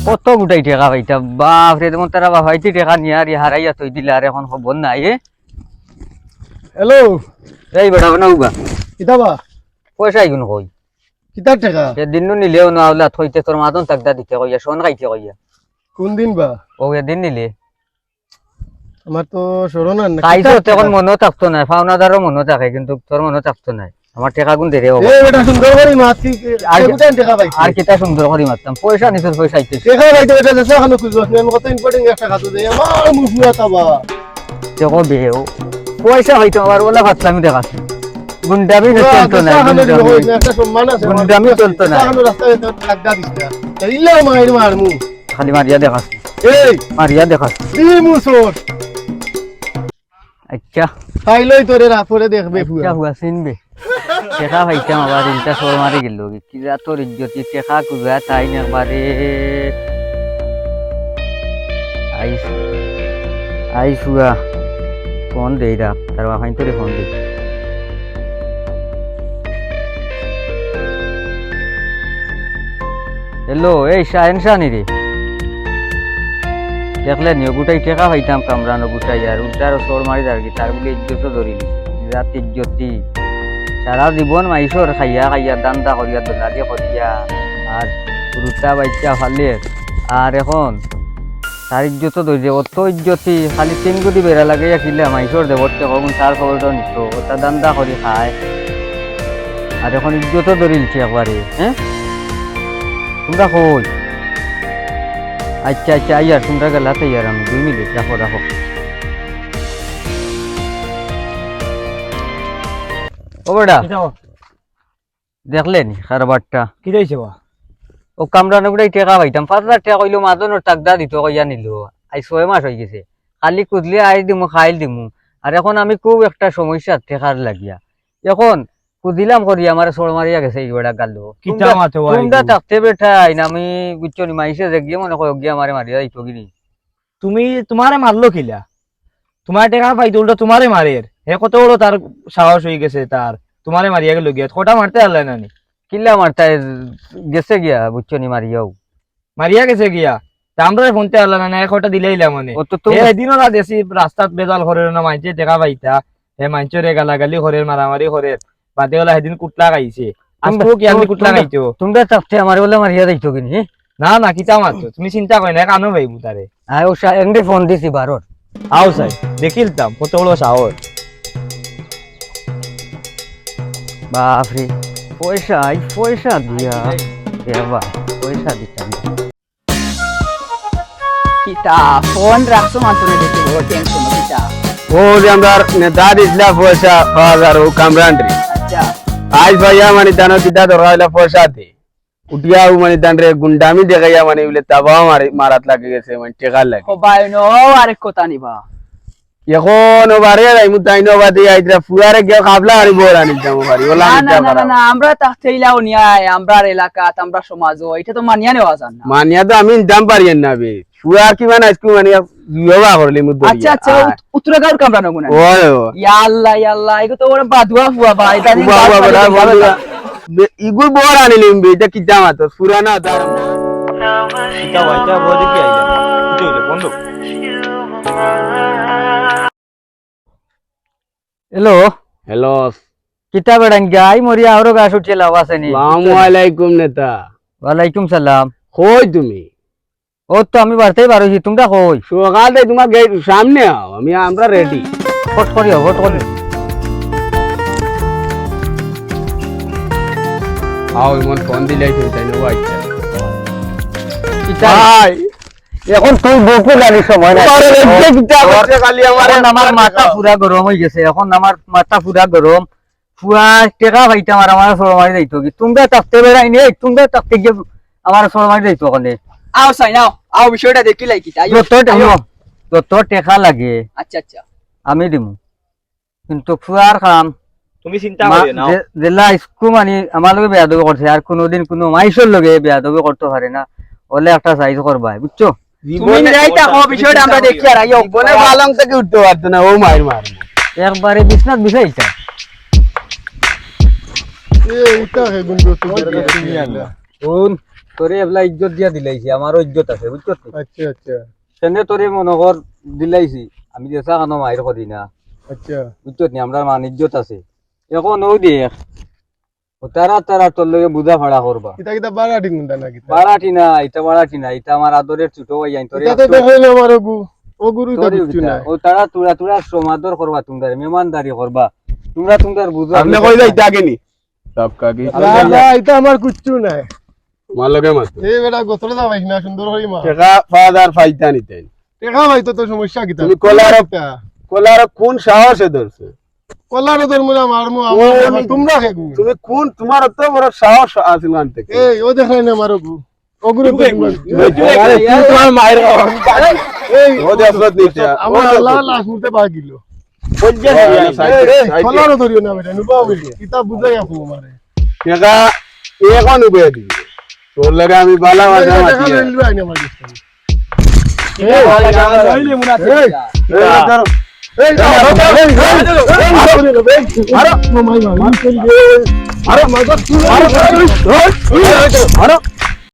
কত গোটাই টেকা পাইতা বাপরে, যেমন তারা বাবাইতে টেকা নিয়ে আর হারাইয়া থই দিলে আর এখন খবর নাই। হ্যালো, এই বেটা বানাউবা কিতাবা পয়সা আইগুন কই? কিতার টাকা? সেদিন নিলেও না ওলা থইতে তোর মাদন তাকদা দিতে কইয়া, শোন খাইতে কইয়া। কোন দিন বা? ও এদিন নিলে আমার তো স্মরণ না। খাইছো তখন মনেও থাকতো না, ফাওনাদারও মনে থাকে, কিন্তু তোর মনে থাকতো না। আমার টেকা গুণ দেরে এ বেটা সুন্দর করে মাছ কি আর কোথায় টাকা পাইছি? আর কিতা সুন্দর করে মারতাম, পয়সা নিছর পয়সা আইতে টাকা পাইতে এটা দেশে খানো খুঁজবো না। আমি কত ইম্পর্টেন্ট একটা খাতো দেই আমার মুফুয়া তাবা। দেখো বেও পয়সা হইতো আবার ওলা ভাতলামি দেখাচ্ছে, গুন্ডামি চলতো না, একটা সম্মান আছে। গুন্ডামি চলতো না, খানো রাস্তায় তো লাগদা দিছে। ইল্লা মাইর মারমু। খালি মারিয়া দেখাচ্ছে, এই মারিয়া দেখাচ্ছে। দি মুসর আচ্ছা খাইলই তোরে রাফরে দেখবে ফুয়া। আচ্ছা হুয়া চিনবে টেকা পাইতাম আবার ইনটা সর মারি গেল, কিরা তোর ইজ্জতি টেকা কুজা তাই না একবারে। আইস আইস হুয়া ফোন দেই রাখ, তার বাপাই তোরে ফোন দেই। হ্যালো, এই শাহেন শাহানি রে, দেখলে নিও গোটাই টেকা পাইতাম কামরানো গোটাই, আর উল্টার সর মারি যার কি তার বলে ইজ্জত ধরিলি। রাত ইজ্জতি সারা জীবন মাইসর খাইয়া খাইয়া দান্দা করিয়া দোলালি করিয়া আর রুটা বাইচা ফালে, আর এখন তার ইজ্জত ধরে অত ইজ্জতি খালি তিনগুটি বেড়া লাগাইয়া খিলে মাইসর দেবরতে কখন তার খবরটা নিত, ওটা দান্দা করি খায়, আর এখন ইজ্জত ধরিলছে একবারে। হ্যাঁ তোমরা কই? আচ্ছা আচ্ছা আইয়ার তোমরা গেলাতে ইয়ার আমি 2 মিনিট রাখো রাখো। ও বেটা দেখলেন কারবারটা কি যাইছে বা? ও কামরানো গুড়াই টেকা পাইতাম 5,000 টাকা কইলো মাদনের টাকদা দিত কইয়া নিল, আই 6 মাস হয়ে গেছে, খালি কুদলে আই দিমু খাইল দিমু, আর এখন আমি খুব একটা সমস্যা টেকার লাগিয়া, এখন কুদিলাম করি আমার সর মারিয়া গেছে এই বেড়া গাল। তোমরা থাকতে বেঠাই না আমি বুঝছো নি, মাইসে যে গিয়ে মনে কয় গিয়ে আমারে মারিয়া যাইতো কিনি। তুমি তোমারে মারলো কিলা? তোমার টাকা পাইতো উল্টা তোমারে মারের, হে কত বড় তার সাহস হয়ে গেছে তার, তোমারে মারিয়া গেল গিয়া কটা মারতে পারলে না নি? কিল্লা মারতায় গেছে গিয়া বুঝছো নি মারিয়াও মারিয়া গেছে গিয়া তা আমরা ফোনতে পারলে না, এক কটা দিলেইলা মানে ও তো তুমি এদিনও না দেশি রাস্তাত বেজাল করে না মাইছে টাকা পাইতা, হে মাইচরে গালাগালি করে মারামারি করে বাদে ওলা সেদিন কুটলা খাইছে, আজকেও কি আমি কুটলা খাইছো? তোমরা থাকতে আমারে বলে মারিয়া যাইতো কিনি। না না কিতা মারতো তুমি চিন্তা করে না, কানো ভাইবু তারে। আয় ও এমনি ফোন দিছি বারোর। আও সাই দেখিলতাম কত বড় সাহস। বাপরে পয়সা দিয়া দেবা পয়সা দিতাম। কিতা ফোন রাখছো মাত্র দেখি বড় টেনশন কিতা। ও যে আমরা নেতা দিছিলা পয়সা 5000 ও কামরান্ডি আচ্ছা আজ ভাইয়া মানে দানো কিতা দরকার হইলা পয়সা দে উঠিয়া মানে দানরে গুন্ডামি দেখাইয়া মানে বলে তাবা মারাত লাগে গেছে মানে টেকার লাগে। ও ভাই নো আরেক কথা নিবা এখন ওবারে যাই মুতাইনো বাদে আইরা ফুয়ারে গিয়া কাবলা আনি বড় আনি যাবো বাড়ি ওলা না নিতে না পারা না আমরা তাহতেইলাও নিয়াই আমরার এলাকাত আমরা সমাজও এটা তো মানিয়া নেওয়া যান না। মানিয়া তো আমি দাম পারিয়েন না বে ফুয়া কি মানে আজকে মানে বিবাহ করলি মুদ আচ্ছা আচ্ছা উত্তরগাঁওর কামরা নগুনা ওই ইয়া আল্লাহ এগো তো ওরা বাদুয়া ফুয়া ভাই জানি বাবা বড় ইগুল বড় আনিলিম বে এটা কি দাম আতো পুরানা দাম কিতা ওইটা বড় কি আইলা কি হইলো বন্ধু? হ্যালো হ্যালো কিতা বেড়ান গাই মরিয়া আরো গাছ উঠিয়ে লাভ আছে নি? আসসালামু আলাইকুম নেতা। ওয়ালাইকুম সালাম। কই তুমি? ও তো আমি বাড়তেই পারছি, তোমরা কই? সকালে তোমার গেট সামনে আও আমি আমরা রেডি। ফট করিও আও ইমন ফোন দিলাই তুই তাই নো আইছা কিতা ভাই এখন তুই বকু জানি সময় না। আরে রে কিতা করছে খালি এখন আমার মাথা পুরা গরম হয়ে গেছে, এখন আমার মাথা পুরা গরম। ফুয়া টেকা ভাইটা আমার সরমারি যাইতো কি? তোমরা থাকতে বেড়াই নে, তোমরা থাকতে গিয়ে আমার সরমারি যাইতো ওখানে। আও সাই নাও আও বিষয়টা দেখিলাই কিতা যত টেকা লাগে আচ্ছা আচ্ছা আমি দিমু, কিন্তু ফুয়ার কাম তুমি চিন্তা করিও না। জেলা স্কুল মানে আমার লগে বেয়াদবি করছে, আর কোনোদিন কোনো মাইসের লগে বেয়াদবি করতে পারে না, ওলে একটা সাইজ করবা বুঝছো? তুমি যাইতা কো বিষয়টা আমরা দেখি আর আইও বলে পালং থেকে উঠতে পারতো না ও মার মার একবারে বিছনাত বিছাইছা এইটা হে গুন্ডো তুমি শুন তোরে এবলা ইজ্জত দিয়া দিলাইছি আমারও ইজ্জত আছে বুঝছো আচ্ছা আচ্ছা সেনে তোরে মনে কর দিলাইছি আমি দেশা কানো মায়ের করি না আচ্ছা বুঝছো নি আমরা মান ইজ্জত আছে এখন ও দেখ ও তারা তারা তোর লগে বুঝা ফাড়া করবা কিতা কিতা বাড়াটি গুন্ডা না কিতা বাড়াটি না এটা আমার আদরের ছোট ভাই আইন তোরে এটা তো দেখাইলে আমার গু ও গুরু তা বুঝছু না ও তারা তুরা তুরা সমাদর করবা তোমরা মেহমানদারি করবা তোমরা তোমার বুঝা আপনি কই যাইতে আগে নি সব কাকি না এটা আমার কুচ্ছু নাই তোমার লগে মাত এই বেটা গোসল দা ভাই না সুন্দর হই মা টেকা ফাদার ফাইতা নিতেন টেকা ভাই তো সমস্যা কিতা তুমি কলার কোন সাহসে ধরছে কলার তোর মুলা মারমু তোমরা খেগু তুমি কোন তোমার তো বড় সাহস আছে গান থেকে এই ও দেখাই না মারো গু ও গুরু তোমার মায়ের এই ও দেখত নিতে আমার আল্লাহ লাশ মুতে বাগিলো কলার ধরিও না বেটা নুবাও কিতা বুঝাই আপু মারে টেকা এখন উবে দিবি তোর লাগে আমি বালা বাজা মাতি এই